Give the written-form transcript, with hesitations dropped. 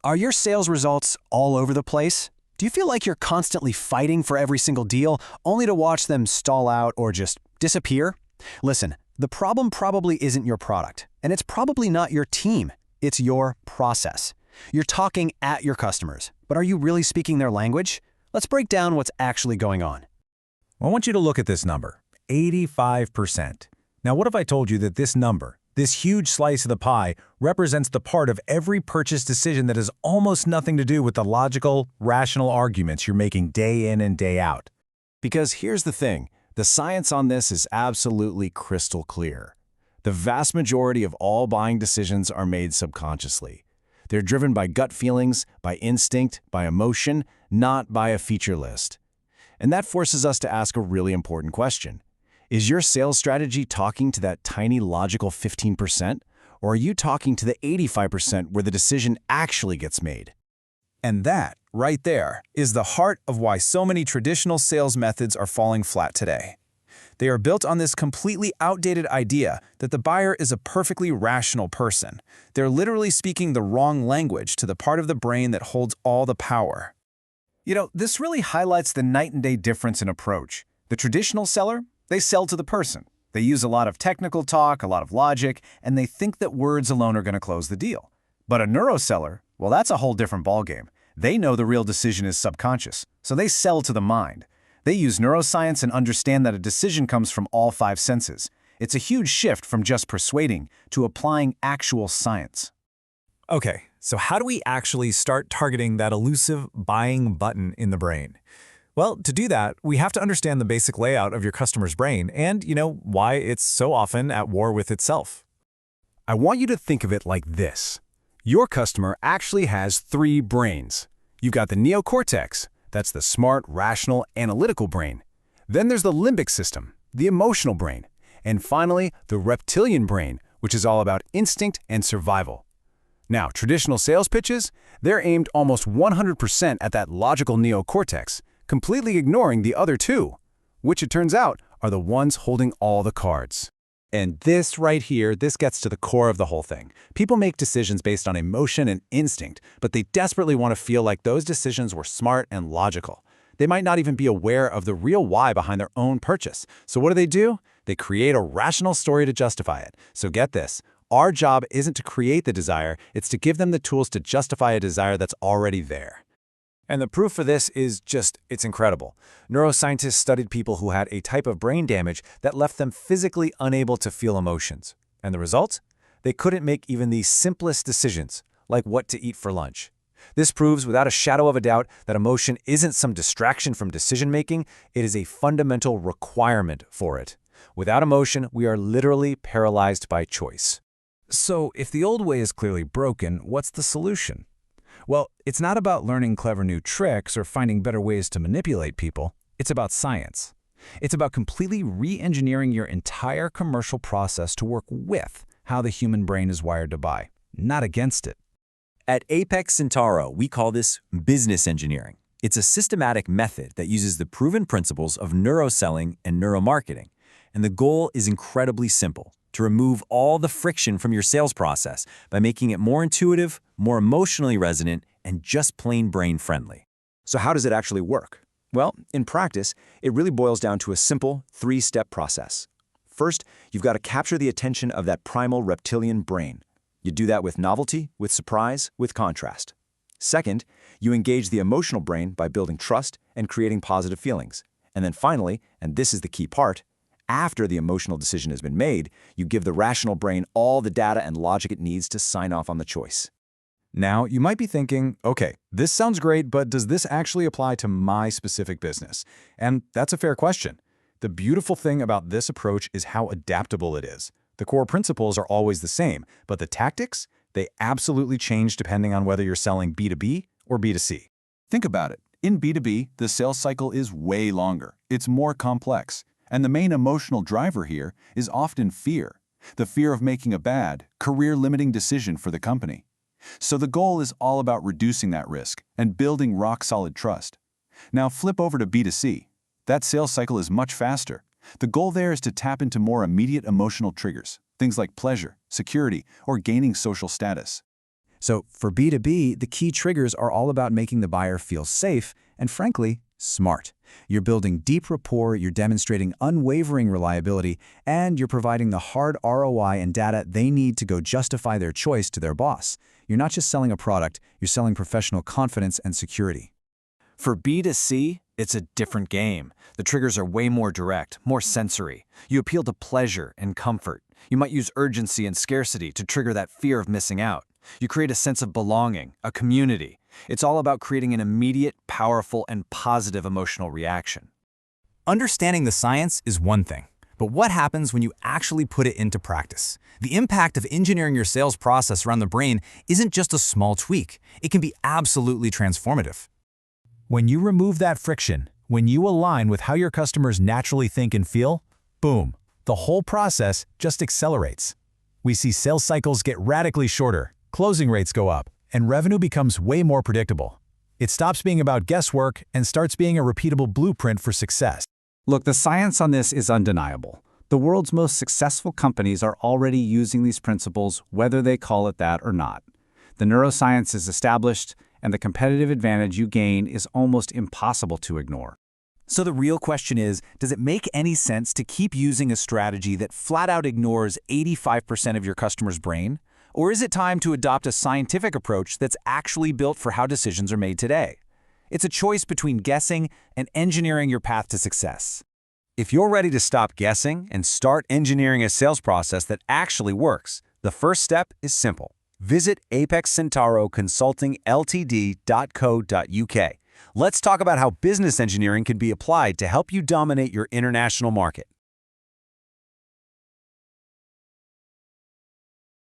Are your sales results all over the place? Do you feel like you're constantly fighting for every single deal, only to watch them stall out or just disappear? Listen, the problem probably isn't your product, and it's probably not your team. It's your process. You're talking at your customers, but are you really speaking their language? Let's break down what's actually going on. I want you to look at this number, 85%. Now, what if I told you that this number, this huge slice of the pie, represents the part of every purchase decision that has almost nothing to do with the logical, rational arguments you're making day in and day out? Because here's the thing, the science on this is absolutely crystal clear. The vast majority of all buying decisions are made subconsciously. They're driven by gut feelings, by instinct, by emotion, not by a feature list. And that forces us to ask a really important question. Is your sales strategy talking to that tiny logical 15%, or are you talking to the 85% where the decision actually gets made? And that, right there, is the heart of why so many traditional sales methods are falling flat today. They are built on this completely outdated idea that the buyer is a perfectly rational person. They're literally speaking the wrong language to the part of the brain that holds all the power. You know, this really highlights the night and day difference in approach. The traditional seller, they sell to the person. They use a lot of technical talk, a lot of logic, and they think that words alone are going to close the deal. But a neuroseller, well, that's a whole different ballgame. They know the real decision is subconscious, so they sell to the mind. They use neuroscience and understand that a decision comes from all five senses. It's a huge shift from just persuading to applying actual science. Okay, so how do we actually start targeting that elusive buying button in the brain? Well, to do that, we have to understand the basic layout of your customer's brain and, why it's so often at war with itself. I want you to think of it like this. Your customer actually has three brains. You've got the neocortex. That's the smart, rational, analytical brain. Then there's the limbic system, the emotional brain. And finally, the reptilian brain, which is all about instinct and survival. Now, traditional sales pitches, they're aimed almost 100% at that logical neocortex, completely ignoring the other two, which it turns out are the ones holding all the cards. And this right here, this gets to the core of the whole thing. People make decisions based on emotion and instinct, but they desperately want to feel like those decisions were smart and logical. They might not even be aware of the real why behind their own purchase. So what do? They create a rational story to justify it. So get this, our job isn't to create the desire, it's to give them the tools to justify a desire that's already there. And the proof for this is it's incredible. Neuroscientists studied people who had a type of brain damage that left them physically unable to feel emotions. And the result? They couldn't make even the simplest decisions, like what to eat for lunch. This proves without a shadow of a doubt that emotion isn't some distraction from decision-making, it is a fundamental requirement for it. Without emotion, we are literally paralyzed by choice. So, if the old way is clearly broken, what's the solution? Well, it's not about learning clever new tricks or finding better ways to manipulate people. It's about science. It's about completely re-engineering your entire commercial process to work with how the human brain is wired to buy, not against it. At Apex Centauro, we call this business engineering. It's a systematic method that uses the proven principles of neuroselling and neuromarketing. And the goal is incredibly simple: to remove all the friction from your sales process by making it more intuitive, more emotionally resonant, and just plain brain-friendly. So how does it actually work? Well, in practice, it really boils down to a simple three-step process. First, you've got to capture the attention of that primal reptilian brain. You do that with novelty, with surprise, with contrast. Second, you engage the emotional brain by building trust and creating positive feelings. And then finally, and this is the key part, after the emotional decision has been made, you give the rational brain all the data and logic it needs to sign off on the choice. Now, you might be thinking, okay, this sounds great, but does this actually apply to my specific business? And that's a fair question. The beautiful thing about this approach is how adaptable it is. The core principles are always the same, but the tactics, they absolutely change depending on whether you're selling B2B or B2C. Think about it. In B2B, the sales cycle is way longer. It's more complex. And the main emotional driver here is often fear. The fear of making a bad, career-limiting decision for the company. So the goal is all about reducing that risk and building rock-solid trust. Now flip over to B2C. That sales cycle is much faster. The goal there is to tap into more immediate emotional triggers, things like pleasure, security, or gaining social status. So for B2B, the key triggers are all about making the buyer feel safe and, frankly, smart. You're building deep rapport, you're demonstrating unwavering reliability, and you're providing the hard ROI and data they need to go justify their choice to their boss. You're not just selling a product, you're selling professional confidence and security. For B2C, it's a different game. The triggers are way more direct, more sensory. You appeal to pleasure and comfort. You might use urgency and scarcity to trigger that fear of missing out. You create a sense of belonging, a community. It's all about creating an immediate, powerful, and positive emotional reaction. Understanding the science is one thing, but what happens when you actually put it into practice? The impact of engineering your sales process around the brain isn't just a small tweak. It can be absolutely transformative. When you remove that friction, when you align with how your customers naturally think and feel, boom, the whole process just accelerates. We see sales cycles get radically shorter, closing rates go up, and revenue becomes way more predictable. It stops being about guesswork and starts being a repeatable blueprint for success. Look, the science on this is undeniable. The world's most successful companies are already using these principles, whether they call it that or not. The neuroscience is established, and the competitive advantage you gain is almost impossible to ignore. So the real question is, does it make any sense to keep using a strategy that flat out ignores 85% of your customer's brain? Or is it time to adopt a scientific approach that's actually built for how decisions are made today? It's a choice between guessing and engineering your path to success. If you're ready to stop guessing and start engineering a sales process that actually works, the first step is simple. Visit apexcentauroconsultingltd.co.uk. Let's talk about how business engineering can be applied to help you dominate your international market.